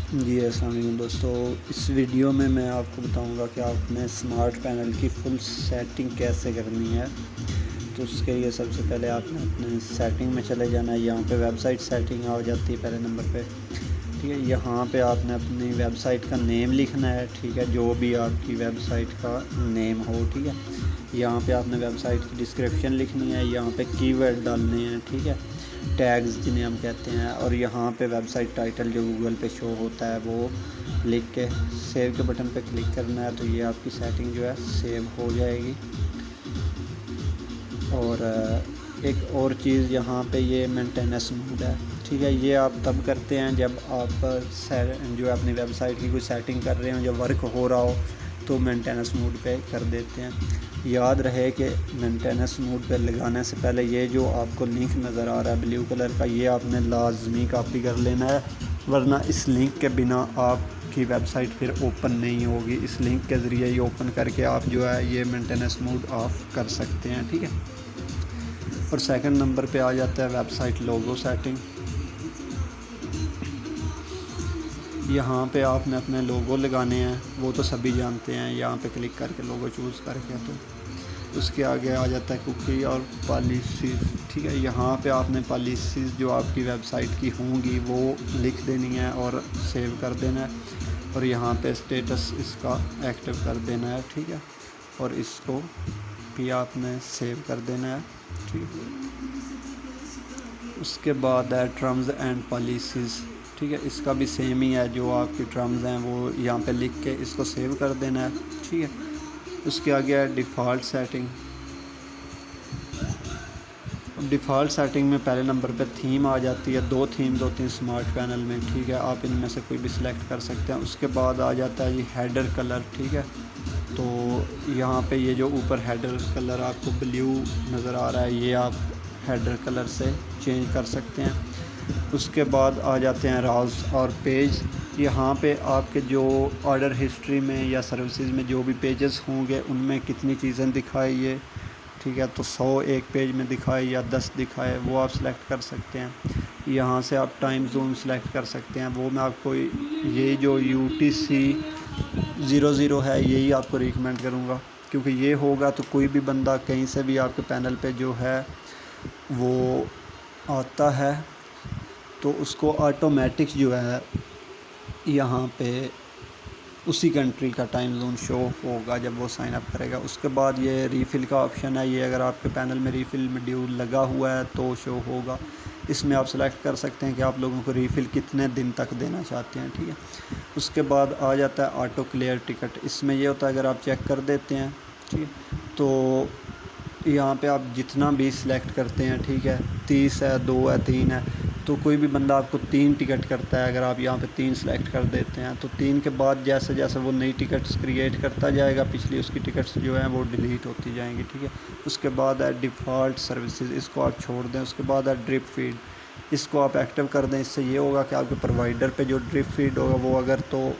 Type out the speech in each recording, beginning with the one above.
جی السلام علیکم دوستو، اس ویڈیو میں آپ کو بتاؤں گا کہ آپ نے اسمارٹ پینل کی فل سیٹنگ کیسے کرنی ہے۔ تو اس کے لیے سب سے پہلے آپ نے اپنے سیٹنگ میں چلے جانا ہے۔ یہاں پہ ویب سائٹ سیٹنگ آ جاتی ہے پہلے نمبر پہ، ٹھیک ہے۔ یہاں پہ آپ نے اپنی ویب سائٹ کا نیم لکھنا ہے، ٹھیک ہے، جو بھی آپ کی ویب سائٹ کا نیم ہو، ٹھیک ہے۔ یہاں پہ آپ نے ویب سائٹ کی ڈسکرپشن لکھنی ہے، یہاں پہ کی ورڈ ڈالنے ہیں، ٹھیک ہے، ٹیگز جنہیں ہم کہتے ہیں، اور یہاں پہ ویب سائٹ ٹائٹل جو گوگل پہ شو ہوتا ہے وہ لکھ کے سیو کے بٹن پہ کلک کرنا ہے، تو یہ آپ کی سیٹنگ جو ہے سیو ہو جائے گی۔ اور ایک اور چیز یہاں پہ یہ مینٹیننس موڈ ہے، ٹھیک ہے۔ یہ آپ تب کرتے ہیں جب آپ جو اپنی ویب سائٹ کی کوئی سیٹنگ کر رہے ہوں، جب ورک ہو رہا ہو تو مینٹیننس موڈ پہ کر دیتے ہیں۔ یاد رہے کہ مینٹیننس موڈ پہ لگانے سے پہلے یہ جو آپ کو لنک نظر آ رہا ہے بلیو کلر کا، یہ آپ نے لازمی کاپی کر لینا ہے، ورنہ اس لنک کے بنا آپ کی ویب سائٹ پھر اوپن نہیں ہوگی۔ اس لنک کے ذریعے ہی اوپن کر کے آپ جو ہے یہ مینٹیننس موڈ آف کر سکتے ہیں، ٹھیک ہے۔ اور سیکنڈ نمبر پہ آ جاتا ہے ویب سائٹ لوگو سیٹنگ۔ یہاں پہ آپ نے اپنے لوگو لگانے ہیں، وہ تو سبھی جانتے ہیں، یہاں پہ کلک کر کے لوگو چوز کر کے، تو اس کے آگے آ جاتا ہے کوکی اور پالیسیز، ٹھیک ہے۔ یہاں پہ آپ نے پالیسیز جو آپ کی ویب سائٹ کی ہوں گی وہ لکھ دینی ہے اور سیو کر دینا ہے، اور یہاں پہ اسٹیٹس اس کا ایکٹیو کر دینا ہے، ٹھیک ہے، اور اس کو بھی آپ نے سیو کر دینا ہے، ٹھیک ہے۔ اس کے بعد ہے ٹرمز اینڈ پالیسیز، ٹھیک ہے، اس کا بھی سیم ہی ہے، جو آپ کی ٹرمز ہیں وہ یہاں پہ لکھ کے اس کو سیو کر دینا ہے، ٹھیک ہے۔ اس کے آگے ہے ڈیفالٹ سیٹنگ۔ ڈیفالٹ سیٹنگ میں پہلے نمبر پہ تھیم آ جاتی ہے، دو تھیمز ہوتی ہیں اسمارٹ پینل میں، ٹھیک ہے، آپ ان میں سے کوئی بھی سلیکٹ کر سکتے ہیں۔ اس کے بعد آ جاتا ہے یہ ہیڈر کلر، ٹھیک ہے، تو یہاں پہ یہ جو اوپر ہیڈر کلر آپ کو بلیو نظر آ رہا ہے، یہ آپ ہیڈر کلر سے چینج کر سکتے ہیں۔ اس کے بعد آ جاتے ہیں راز اور پیج۔ یہاں پہ آپ کے جو آرڈر ہسٹری میں یا سروسز میں جو بھی پیجز ہوں گے ان میں کتنی چیزیں دکھائے یہ، ٹھیک ہے، تو 100 ایک پیج میں دکھائے یا 10 دکھائے، وہ آپ سلیکٹ کر سکتے ہیں۔ یہاں سے آپ ٹائم زون سلیکٹ کر سکتے ہیں، وہ میں آپ کو یہ جو UTC00 ہے یہی آپ کو ریکمینڈ کروں گا، کیونکہ یہ ہوگا تو کوئی بھی بندہ کہیں سے بھی آپ کے پینل پہ جو ہے وہ آتا ہے تو اس کو آٹومیٹک جو ہے یہاں پہ اسی کنٹری کا ٹائم زون شو ہوگا جب وہ سائن اپ کرے گا۔ اس کے بعد یہ ریفل کا آپشن ہے، یہ اگر آپ کے پینل میں ریفل مڈیول لگا ہوا ہے تو شو ہوگا۔ اس میں آپ سلیکٹ کر سکتے ہیں کہ آپ لوگوں کو ریفل کتنے دن تک دینا چاہتے ہیں، ٹھیک ہے۔ اس کے بعد آ جاتا ہے آٹو کلیئر ٹکٹ۔ اس میں یہ ہوتا ہے اگر آپ چیک کر دیتے ہیں، ٹھیک ہے، تو یہاں پہ آپ جتنا بھی سلیکٹ کرتے ہیں، ٹھیک ہے، 30 ہے، 2 ہے، 3 ہے، تو کوئی بھی بندہ آپ کو 3 ٹکٹ کرتا ہے، اگر آپ یہاں پہ 3 سلیکٹ کر دیتے ہیں تو 3 کے بعد جیسے جیسے وہ نئی ٹکٹس کریٹ کرتا جائے گا، پچھلی اس کی ٹکٹس جو ہیں وہ ڈیلیٹ ہوتی جائیں گی، ٹھیک ہے۔ اس کے بعد ہے ڈیفالٹ سروسز، اس کو آپ چھوڑ دیں۔ اس کے بعد ہے ڈرپ فیڈ، اس کو آپ ایکٹیو کر دیں۔ اس سے یہ ہوگا کہ آپ کے پرووائڈر پہ جو ڈرپ فیڈ ہوگا وہ اگر تو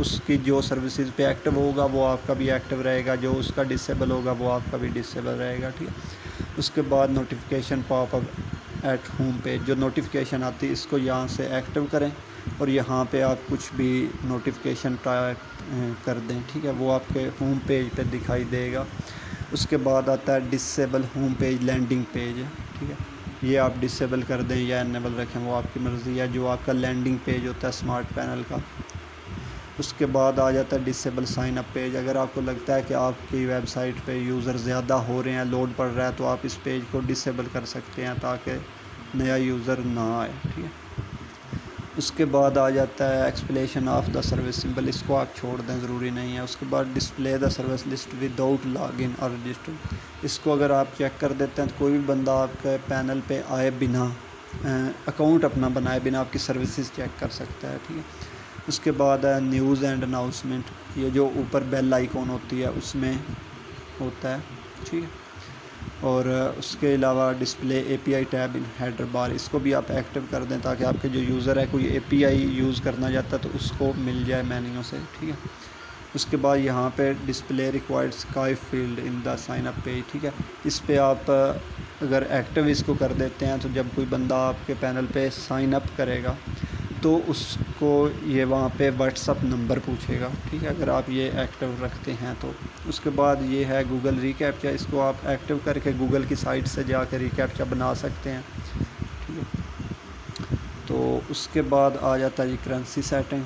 اس کی جو سروسز پہ ایکٹیو ہوگا وہ آپ کا بھی ایکٹیو رہے گا، جو اس کا ڈسیبل ہوگا وہ آپ کا بھی ڈسیبل رہے گا، ٹھیک ہے۔ اس کے بعد notification pop up at home page, جو نوٹیفیکیشن آتی ہے اس کو یہاں سے ایکٹیو کریں، اور یہاں پہ آپ کچھ بھی نوٹیفیکیشن کر دیں، ٹھیک ہے، وہ آپ کے ہوم پیج پہ دکھائی دے گا۔ اس کے بعد آتا ہے disable home page landing page, ٹھیک ہے، یہ آپ ڈسیبل کر دیں یا انیبل رکھیں، وہ آپ کی مرضی ہے، جو آپ کا لینڈنگ پیج ہوتا ہے اسمارٹ پینل کا۔ اس کے بعد آ جاتا ہے ڈسیبل سائن اپ پیج۔ اگر آپ کو لگتا ہے کہ آپ کی ویب سائٹ پہ یوزر زیادہ ہو رہے ہیں، لوڈ پڑ رہا ہے، تو آپ اس پیج کو ڈسیبل کر سکتے ہیں تاکہ نیا یوزر نہ آئے، ٹھیک ہے۔ اس کے بعد آ جاتا ہے ایکسپلیشن آف دا سروس سمبل، اس کو آپ چھوڑ دیں، ضروری نہیں ہے۔ اس کے بعد display the service list without log in اور رجسٹر، اس کو اگر آپ چیک کر دیتے ہیں تو کوئی بھی بندہ آپ کے پینل پہ آئے بنا اکاؤنٹ اپنا بنائے بنا آپ کی سروسز چیک کر سکتا ہے، ٹھیک ہے۔ اس کے بعد ہے نیوز اینڈ اناؤنسمنٹ، یہ جو اوپر بیل آئیکن ہوتی ہے اس میں ہوتا ہے، ٹھیک ہے۔ اور اس کے علاوہ ڈسپلے API ٹیب ان ہیڈر بار، اس کو بھی آپ ایکٹیو کر دیں تاکہ آپ کے جو یوزر ہے کوئی API یوز کرنا چاہتا ہے تو اس کو مل جائے مینیو سے، ٹھیک ہے۔ اس کے بعد یہاں پہ ڈسپلے ریکوائرڈ اسکائی فیلڈ ان دا سائن اپ پیج، ٹھیک ہے، اس پہ آپ اگر ایکٹیو اس کو کر دیتے ہیں تو جب کوئی بندہ آپ کے پینل پہ سائن اپ کرے گا تو اس کو یہ وہاں پہ واٹس اپ نمبر پوچھے گا، ٹھیک ہے، اگر آپ یہ ایکٹیو رکھتے ہیں تو۔ اس کے بعد یہ ہے گوگل ریکیپچا، اس کو آپ ایکٹیو کر کے گوگل کی سائٹ سے جا کے ریکیپچا بنا سکتے ہیں، ٹھیک ہے۔ تو اس کے بعد آ جاتا ہے یہ کرنسی سیٹنگ۔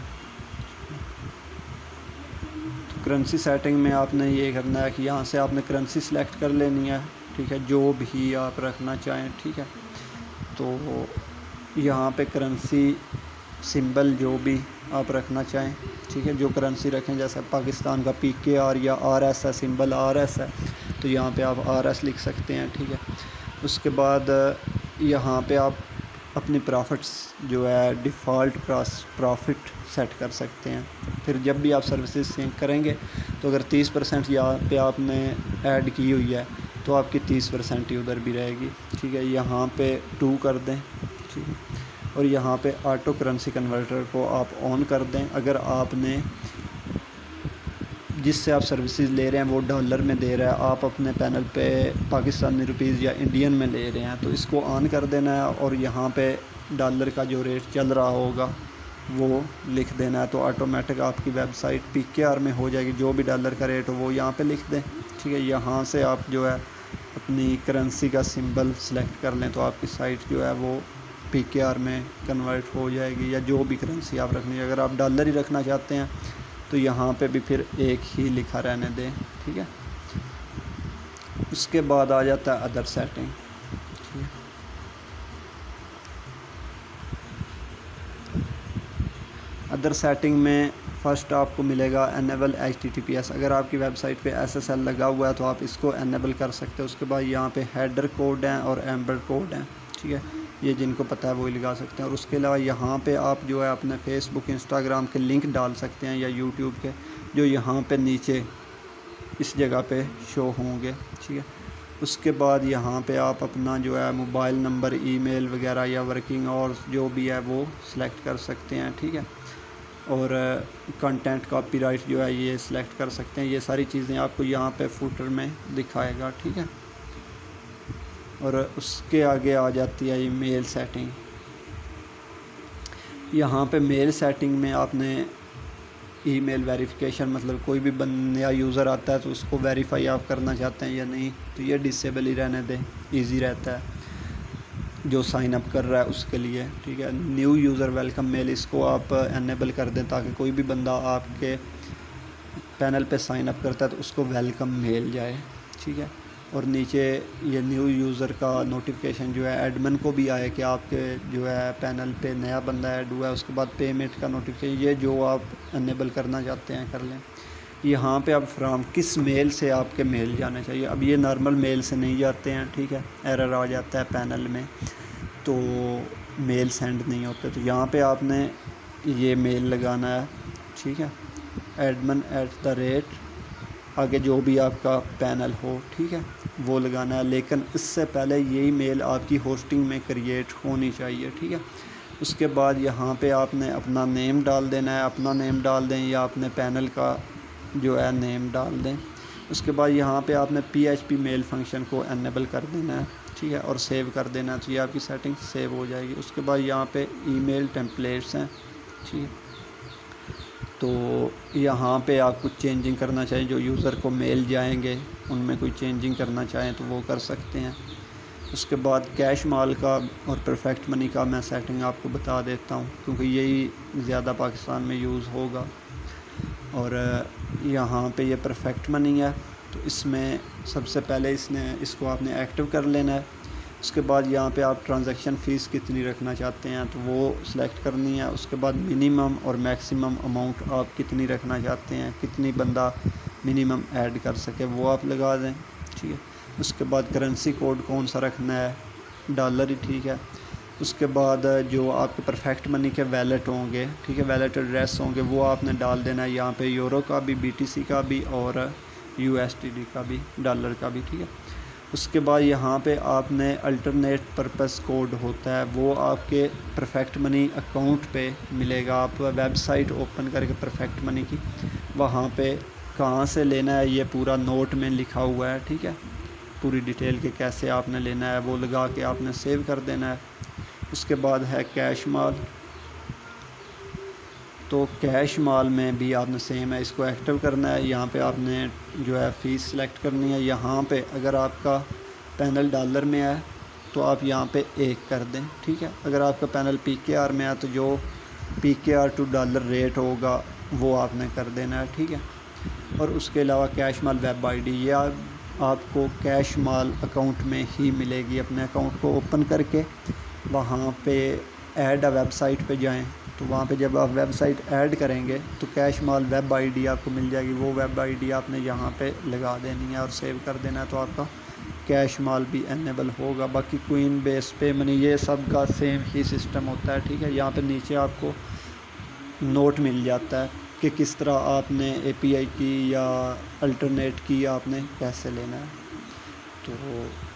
کرنسی سیٹنگ میں آپ نے یہ کرنا ہے کہ یہاں سے آپ نے کرنسی سلیکٹ کر لینی ہے، ٹھیک ہے، جو بھی آپ رکھنا چاہیں، ٹھیک ہے۔ تو یہاں پہ کرنسی سمبل جو بھی آپ رکھنا چاہیں، ٹھیک ہے، جو کرنسی رکھیں، جیسے پاکستان کا PKR یا RS ہے، سمبل RS ہے، تو یہاں پہ آپ RS لکھ سکتے ہیں، ٹھیک ہے۔ اس کے بعد یہاں پہ آپ اپنی پرافٹس جو ہے ڈیفالٹ پرافٹ سیٹ کر سکتے ہیں۔ پھر جب بھی آپ سروسز سنک کریں گے تو اگر 30% یہاں پہ آپ نے ایڈ کی ہوئی ہے تو آپ کی 30% ہی ادھر بھی رہے گی، ٹھیک ہے۔ یہاں پہ 2 کر دیں، ٹھیک ہے، اور یہاں پہ آٹو کرنسی کنورٹر کو آپ آن کر دیں۔ اگر آپ نے جس سے آپ سروسز لے رہے ہیں وہ ڈالر میں دے رہا ہے، آپ اپنے پینل پہ پاکستانی روپیز یا انڈین میں لے رہے ہیں، تو اس کو آن کر دینا ہے اور یہاں پہ ڈالر کا جو ریٹ چل رہا ہوگا وہ لکھ دینا ہے، تو آٹومیٹک آپ کی ویب سائٹ PKR میں ہو جائے گی۔ جو بھی ڈالر کا ریٹ ہو وہ یہاں پہ لکھ دیں، ٹھیک ہے۔ یہاں سے آپ جو ہے اپنی کرنسی کا سمبل سلیکٹ کر لیں تو آپ کی سائٹ جو ہے وہ PKR میں کنورٹ ہو جائے گی، یا جو بھی کرنسی آپ رکھنی ہے۔ اگر آپ ڈالر ہی رکھنا چاہتے ہیں تو یہاں پہ بھی پھر ایک ہی لکھا رہنے دیں، ٹھیک ہے۔ اس کے بعد آ جاتا ہے ادر سیٹنگ، ٹھیک ہے۔ ادر سیٹنگ میں فرسٹ آپ کو ملے گا انیبل HTTPS۔ اگر آپ کی ویب سائٹ پہ SSL لگا ہوا ہے تو آپ اس کو انیبل کر سکتے ہیں۔ اس کے بعد یہاں پہ ہیڈر کوڈ ہیں اور ایمبر کوڈ ہیں، ٹھیک ہے، یہ جن کو پتہ ہے وہی لگا سکتے ہیں۔ اور اس کے علاوہ یہاں پہ آپ جو ہے اپنے فیس بک، انسٹاگرام کے لنک ڈال سکتے ہیں یا یوٹیوب کے، جو یہاں پہ نیچے اس جگہ پہ شو ہوں گے، ٹھیک ہے۔ اس کے بعد یہاں پہ آپ اپنا جو ہے موبائل نمبر، ای میل وغیرہ یا ورکنگ اور جو بھی ہے وہ سلیکٹ کر سکتے ہیں، ٹھیک ہے۔ اور کنٹینٹ کاپی رائٹ جو ہے یہ سلیکٹ کر سکتے ہیں۔ یہ ساری چیزیں آپ کو یہاں پہ فوٹر میں دکھائے گا، ٹھیک ہے۔ اور اس کے آگے آ جاتی ہے یہ میل سیٹنگ۔ یہاں پہ میل سیٹنگ میں آپ نے ای میل ویریفیکیشن، مطلب کوئی بھی نیا یوزر آتا ہے تو اس کو ویریفائی آپ کرنا چاہتے ہیں یا نہیں، تو یہ ڈسیبل ہی رہنے دیں، ایزی رہتا ہے جو سائن اپ کر رہا ہے اس کے لیے، ٹھیک ہے۔ نیو یوزر ویلکم میل، اس کو آپ انیبل کر دیں تاکہ کوئی بھی بندہ آپ کے پینل پہ سائن اپ کرتا ہے تو اس کو ویلکم میل جائے، ٹھیک ہے۔ اور نیچے یہ نیو یوزر کا نوٹیفیکیشن جو ہے ایڈمن کو بھی آئے کہ آپ کے جو ہے پینل پہ نیا بندہ ایڈ ہوا ہے۔ اس کے بعد پیمنٹ کا نوٹیفیکیشن، یہ جو آپ انیبل کرنا چاہتے ہیں کر لیں۔ یہاں پہ اب فرام کس میل سے آپ کے میل جانے چاہیے، اب یہ نارمل میل سے نہیں جاتے ہیں، ٹھیک ہے، ایرر آ جاتا ہے پینل میں تو میل سینڈ نہیں ہوتے، تو یہاں پہ آپ نے یہ میل لگانا ہے، ٹھیک ہے، admin@، آگے جو بھی آپ کا پینل ہو، ٹھیک ہے، وہ لگانا ہے، لیکن اس سے پہلے یہی میل آپ کی ہوسٹنگ میں کریٹ ہونی چاہیے، ٹھیک ہے۔ اس کے بعد یہاں پہ آپ نے اپنا نیم ڈال دینا ہے، اپنا نیم ڈال دیں یا اپنے پینل کا جو ہے نیم ڈال دیں۔ اس کے بعد یہاں پہ آپ نے PHP میل فنکشن کو انیبل کر دینا ہے، ٹھیک ہے، اور سیو کر دینا ہے، تو یہ آپ کی سیٹنگ سیو ہو جائے گی۔ اس کے بعد یہاں پہ ای میل ٹیمپلیٹس ہیں، ٹھیک ہے، تو یہاں پہ آپ کچھ چینجنگ کرنا چاہیں، جو یوزر کو میل جائیں گے ان میں کوئی چینجنگ کرنا چاہیں تو وہ کر سکتے ہیں۔ اس کے بعد کیش مال کا اور پرفیکٹ منی کا میں سیٹنگ آپ کو بتا دیتا ہوں کیونکہ یہی زیادہ پاکستان میں یوز ہوگا۔ اور یہاں پہ یہ پرفیکٹ منی ہے، تو اس میں سب سے پہلے اس کو آپ نے ایکٹیو کر لینا ہے۔ اس کے بعد یہاں پہ آپ ٹرانزیکشن فیس کتنی رکھنا چاہتے ہیں تو وہ سلیکٹ کرنی ہے۔ اس کے بعد منیمم اور میکسیمم اماؤنٹ آپ کتنی رکھنا چاہتے ہیں، کتنی بندہ منیمم ایڈ کر سکے وہ آپ لگا دیں، ٹھیک ہے۔ اس کے بعد کرنسی کوڈ کون سا رکھنا ہے، ڈالر ہی ٹھیک ہے۔ اس کے بعد جو آپ کے پرفیکٹ منی کے ویلٹ ہوں گے، ٹھیک ہے، ویلٹ ایڈریس ہوں گے وہ آپ نے ڈال دینا ہے، یہاں پہ یورو کا بھی، BTC کا بھی اور USDT کا بھی، ڈالر کا بھی، ٹھیک ہے۔ اس کے بعد یہاں پہ آپ نے الٹرنیٹ پرپس کوڈ ہوتا ہے وہ آپ کے پرفیکٹ منی اکاؤنٹ پہ ملے گا۔ آپ ویب سائٹ اوپن کر کے پرفیکٹ منی کی وہاں پہ کہاں سے لینا ہے یہ پورا نوٹ میں لکھا ہوا ہے، ٹھیک ہے، پوری ڈیٹیل کے کیسے آپ نے لینا ہے وہ لگا کے آپ نے سیو کر دینا ہے۔ اس کے بعد ہے کیش مال، تو کیش مال میں بھی آپ نے سیم ہے، اس کو ایکٹیو کرنا ہے۔ یہاں پہ آپ نے جو ہے فیس سلیکٹ کرنی ہے۔ یہاں پہ اگر آپ کا پینل ڈالر میں ہے تو آپ یہاں پہ 1 کر دیں، ٹھیک ہے۔ اگر آپ کا پینل PKR میں ہے تو جو PKR ٹو ڈالر ریٹ ہوگا وہ آپ نے کر دینا ہے، ٹھیک ہے۔ اور اس کے علاوہ cash mall web I D, یہ آپ کو کیش مال اکاؤنٹ میں ہی ملے گی۔ اپنے اکاؤنٹ کو اوپن کر کے وہاں پہ ایڈ ویب سائٹ پہ جائیں، تو وہاں پہ جب آپ ویب سائٹ ایڈ کریں گے تو cash mall web I D آپ کو مل جائے گی۔ وہ ویب آئی ڈی آپ نے یہاں پہ لگا دینی ہے اور سیو کر دینا ہے، تو آپ کا کیش مال بھی انیبل ہوگا۔ باقی کوئن بیس پے منی یہ سب کا سیم ہی سسٹم ہوتا ہے، ٹھیک ہے۔ یہاں پہ نیچے آپ کو نوٹ مل جاتا ہے کہ کس طرح آپ نے API کی یا الٹرنیٹ کی آپ نے کیسے لینا ہے۔ تو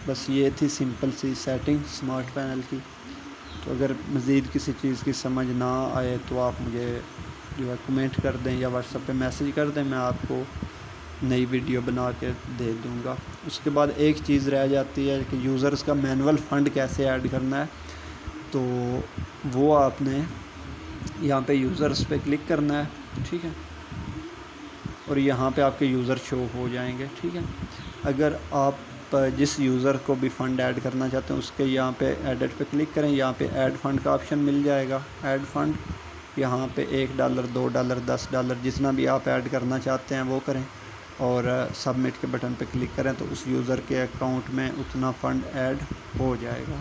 بس یہ تھی سمپل سی سیٹنگ سمارٹ پینل کی۔ تو اگر مزید کسی چیز کی سمجھ نہ آئے تو آپ مجھے جو ہے کمنٹ کر دیں یا واٹس ایپ پہ میسیج کر دیں، میں آپ کو نئی ویڈیو بنا کے دے دوں گا۔ اس کے بعد ایک چیز رہ جاتی ہے کہ یوزرز کا مینول فنڈ کیسے ایڈ کرنا ہے، تو وہ آپ نے یہاں پہ یوزرز پہ کلک کرنا ہے، ٹھیک ہے، اور یہاں پہ آپ کے یوزر شو ہو جائیں گے، ٹھیک ہے۔ اگر آپ جس یوزر کو بھی فنڈ ایڈ کرنا چاہتے ہیں اس کے یہاں پہ ایڈٹ پہ کلک کریں، یہاں پہ ایڈ فنڈ کا آپشن مل جائے گا۔ ایڈ فنڈ یہاں پہ $1 $2 $10 جتنا بھی آپ ایڈ کرنا چاہتے ہیں وہ کریں، اور سبمٹ کے بٹن پہ کلک کریں تو اس یوزر کے اکاؤنٹ میں اتنا فنڈ ایڈ ہو جائے گا۔